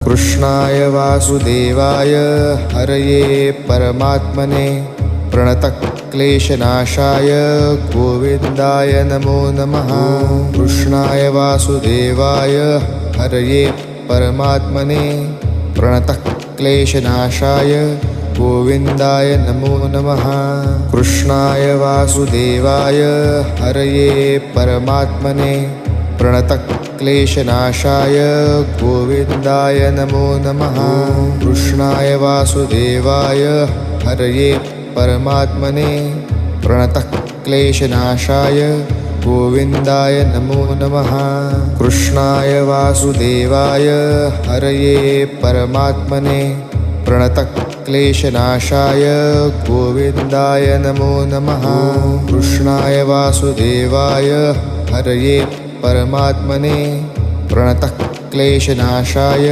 कृष्णाय वासुदेवाय हरये परमात्मने प्रणतक्लेशनाशाय गोविन्दाय नमो नमः। कृष्णाय वासुदेवाय हरये परमात्मने प्रणतक्लेशनाशाय गोविन्दाय नमो नमः। कृष्णाय वासुदेवाय हरये परमात्मने प्रणतक्लेशनाशाय गोविन्दाय नमो नमः। कृष्णाय वासुदेवाय हरये परमात्मने प्रणतक्लेशनाशाय गोविन्दाय नमो नमः। कृष्णाय वासुदेवाय हरये परमात्मने प्रणतक्लेशनाशाय गोविन्दाय नमो नमः। कृष्णाय वासुदेवाय हरये परमात्मने प्रणतक्लेशनाशाय